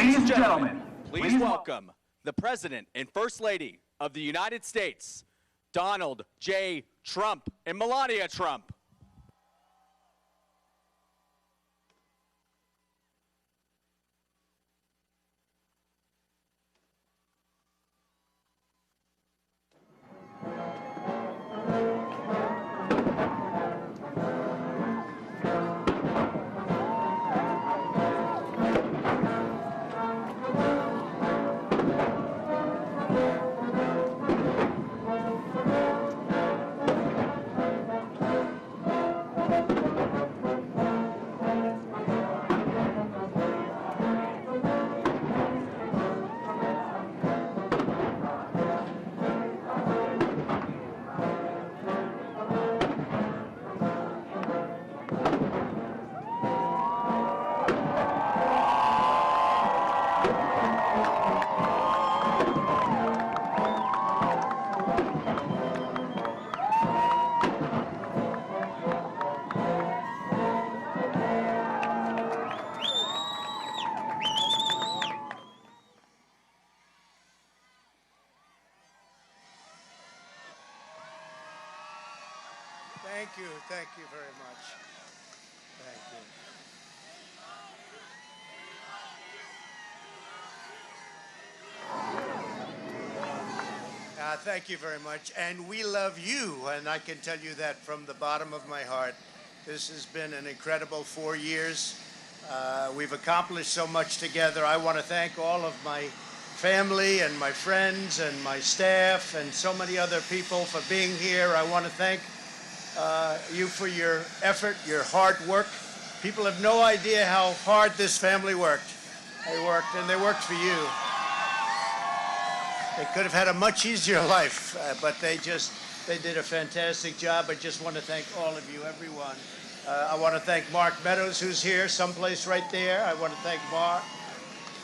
Ladies and gentlemen, Please welcome the President and First Lady of the United States, Donald J. Trump and Melania Trump. Thank you very much. Thank you. Thank you very much. And we love you, and I can tell you that from the bottom of my heart. This has been an incredible 4 years. We've accomplished so much together. I want to thank all of my family and my friends and my staff and so many other people for being here. I want to thank you for your effort, your hard work. People have no idea how hard this family worked. They worked, and they worked for you. They could have had a much easier life, but they did a fantastic job. I just want to thank all of you, everyone. I want to thank Mark Meadows, who's here, someplace right there. I want to thank Mark.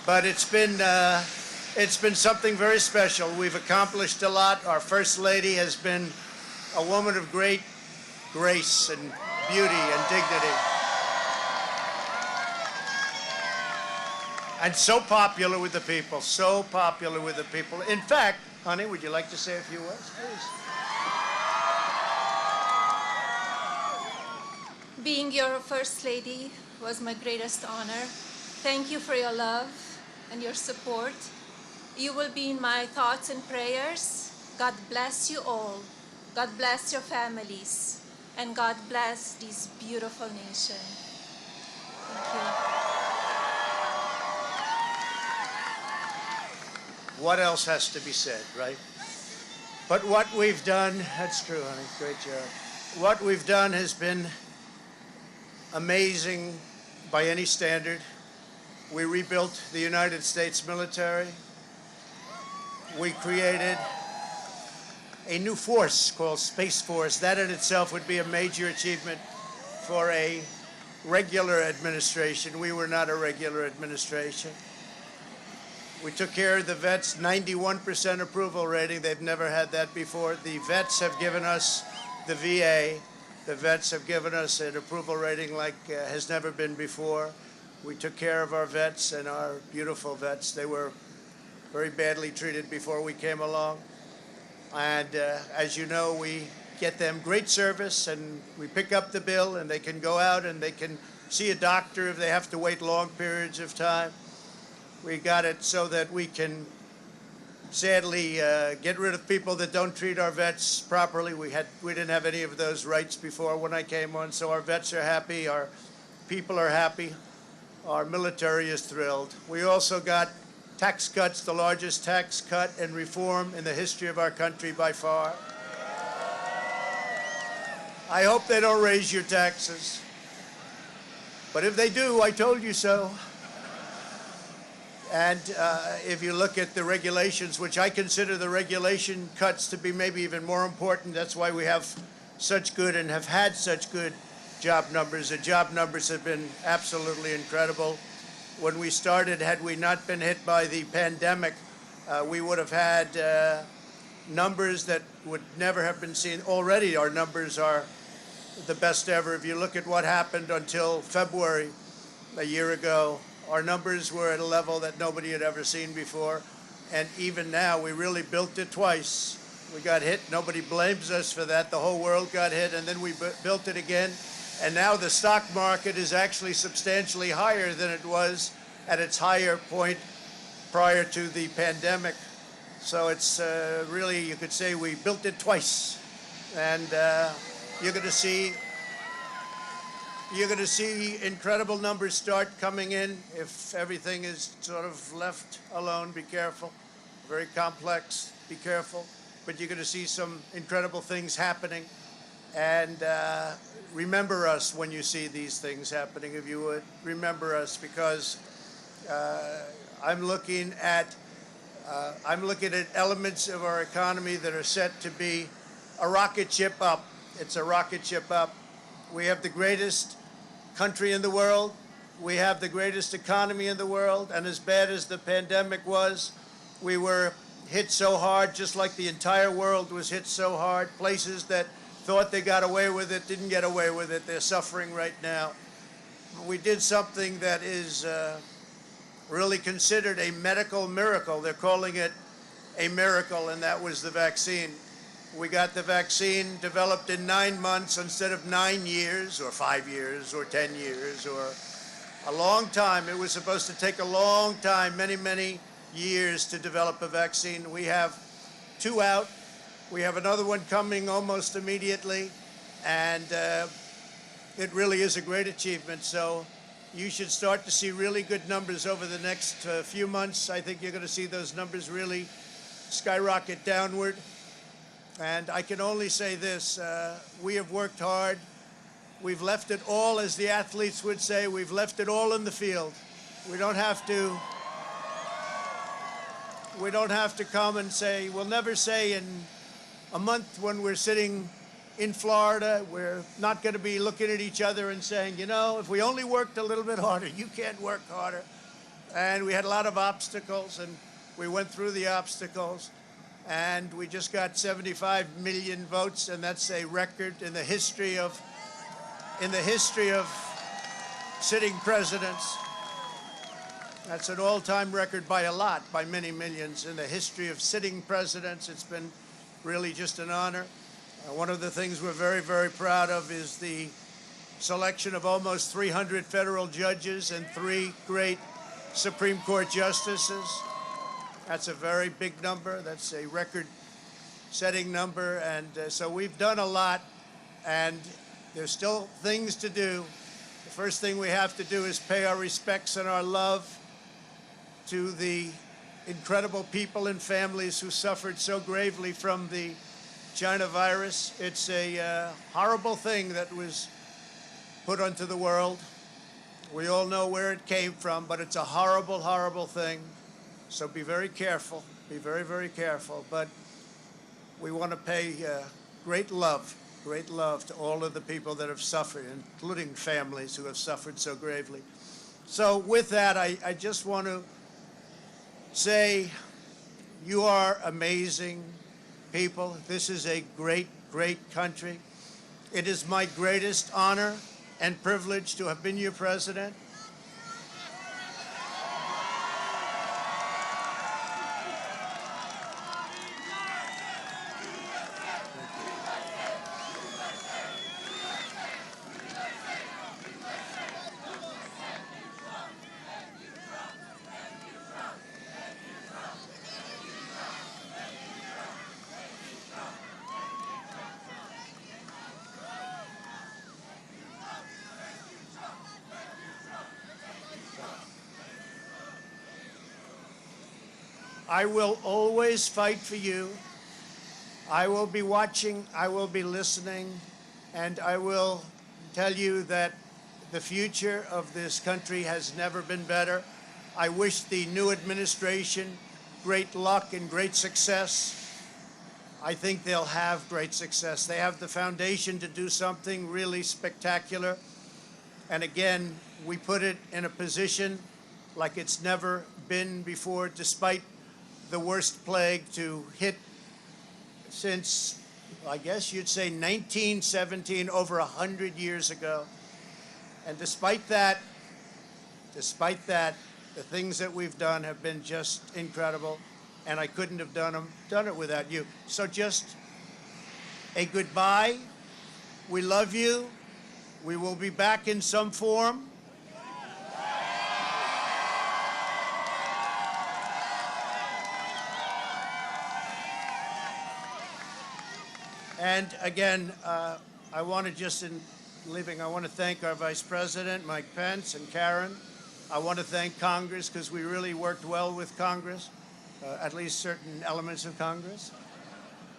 But it's been something very special. We've accomplished a lot. Our First Lady has been a woman of great grace and beauty and dignity. And so popular with the people, so popular with the people. In fact, honey, would you like to say a few words, please? Being your First Lady was my greatest honor. Thank you for your love and your support. You will be in my thoughts and prayers. God bless you all. God bless your families. And God bless this beautiful nation. Thank you. What else has to be said, right? But what we've done, that's true, honey, great job. What we've done has been amazing by any standard. We rebuilt the United States military. We created a new force called Space Force. That in itself would be a major achievement for a regular administration. We were not a regular administration. We took care of the vets, 91% approval rating. They've never had that before. The vets have given us, the VA, the vets have given us an approval rating like has never been before. We took care of our vets and our beautiful vets. They were very badly treated before we came along. And as you know, we get them great service, and we pick up the bill, and they can go out and they can see a doctor if they have to wait long periods of time. We got it so that we can sadly get rid of people that don't treat our vets properly. We didn't have any of those rights before when I came on, so our vets are happy, our people are happy, our military is thrilled. We also got tax cuts, the largest tax cut and reform in the history of our country by far. I hope they don't raise your taxes. But if they do, I told you so. And if you look at the regulations, which I consider the regulation cuts to be maybe even more important, that's why we have such good and have had such good job numbers. The job numbers have been absolutely incredible. When we started, had we not been hit by the pandemic, we would have had numbers that would never have been seen. Already our numbers are the best ever. If you look at what happened until February a year ago, Our numbers were at a level that nobody had ever seen before. And even now, we really built it twice. We got hit. Nobody blames us for that. The whole world got hit, and then we built it again. And now the stock market is actually substantially higher than it was at its higher point prior to the pandemic. So it's really, you could say we built it twice. And you're going to see incredible numbers start coming in if everything is sort of left alone. Be careful. Very complex. Be careful. But you're going to see some incredible things happening. And remember us when you see these things happening, if you would. Remember us, because I'm looking at elements of our economy that are set to be a rocket ship up. It's a rocket ship up. We have the greatest country in the world. We have the greatest economy in the world. And as bad as the pandemic was, we were hit so hard, just like the entire world was hit so hard. Places that thought they got away with it didn't get away with it. They're suffering right now. We did something that is really considered a medical miracle. They're calling it a miracle, and that was the vaccine. We got the vaccine developed in 9 months instead of 9 years or 5 years or 10 years or a long time. It was supposed to take a long time, many, many years to develop a vaccine. We have 2 out. We have another one coming almost immediately, and it really is a great achievement. So you should start to see really good numbers over the next few months. I think you're going to see those numbers really skyrocket downward. And I can only say this, we have worked hard. We've left it all, as the athletes would say, we've left it all in the field. We don't have to come and say, we'll never say in a month when we're sitting in Florida, we're not going to be looking at each other and saying, you know, if we only worked a little bit harder, you can't work harder. And we had a lot of obstacles, and we went through the obstacles. And we just got 75 million votes, and that's a record in the history of sitting presidents. That's an all-time record by a lot, by many millions. In the history of sitting presidents, it's been really just an honor. One of the things we're very, very proud of is the selection of almost 300 federal judges and 3 great Supreme Court justices. That's a very big number. That's a record-setting number. And so we've done a lot, and there's still things to do. The first thing we have to do is pay our respects and our love to the incredible people and families who suffered so gravely from the China virus. It's a horrible thing that was put onto the world. We all know where it came from, but it's a horrible, horrible thing. So be very careful, be very, very careful. But we want to pay great love to all of the people that have suffered, including families who have suffered so gravely. So with that, I just want to say you are amazing people. This is a great, great country. It is my greatest honor and privilege to have been your president. I will always fight for you. I will be watching, I will be listening, and I will tell you that the future of this country has never been better. I wish the new administration great luck and great success. I think they'll have great success. They have the foundation to do something really spectacular. And again, we put it in a position like it's never been before, despite the worst plague to hit since, I guess you'd say 1917, over 100 years ago. And despite that, The things that we've done have been just incredible, and I couldn't have done it without you. So just a goodbye. We love you. We will be back in some form. And again, I want to just, in leaving, I want to thank our Vice President, Mike Pence, and Karen. I want to thank Congress, because we really worked well with Congress, at least certain elements of Congress.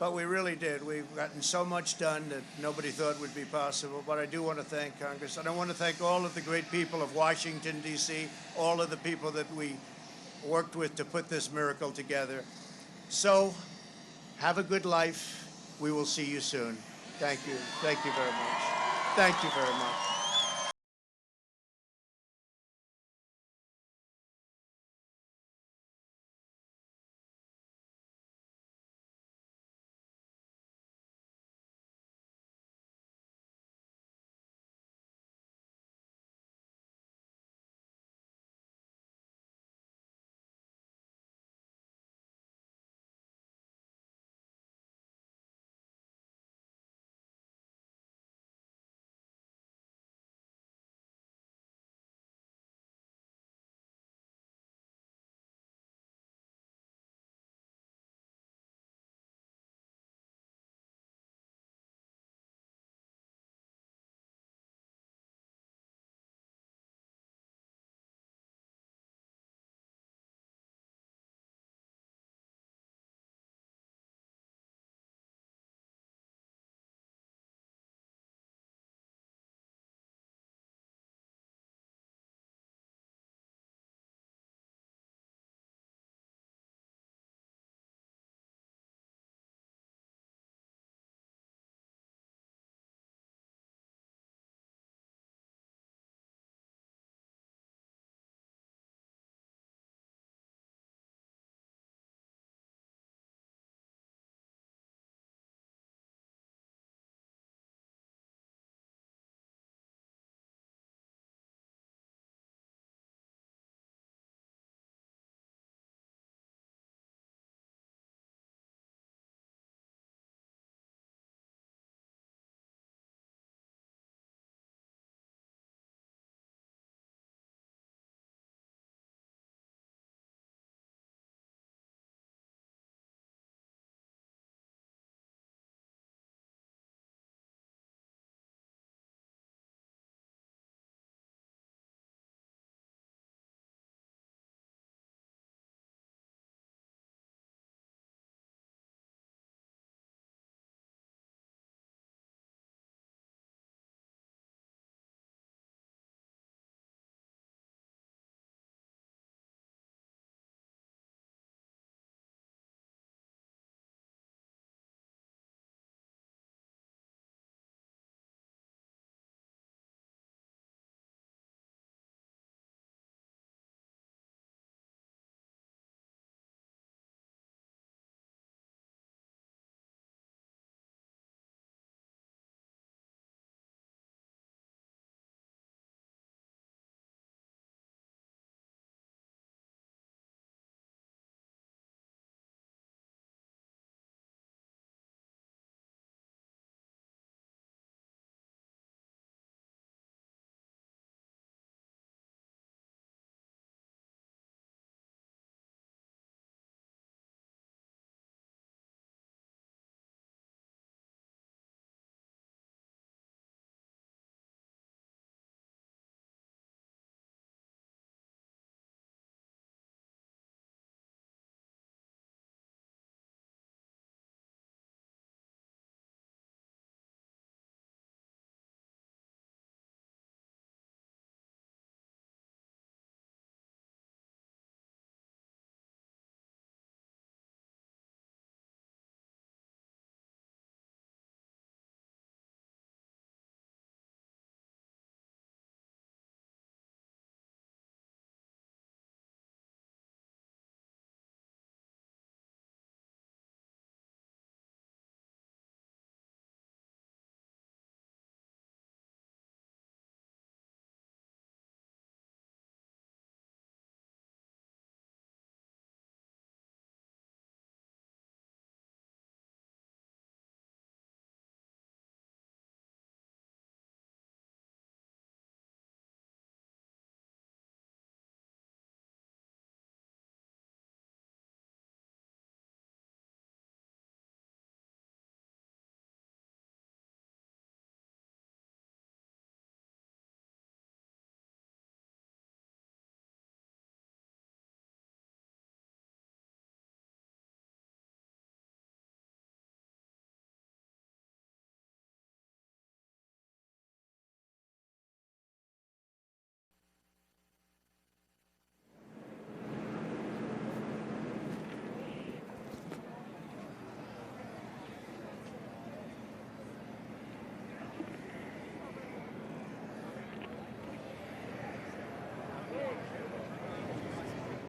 But we really did. We've gotten so much done that nobody thought would be possible. But I do want to thank Congress. And I want to thank all of the great people of Washington, D.C., all of the people that we worked with to put this miracle together. So have a good life. We will see you soon. Thank you. Thank you very much. Thank you very much.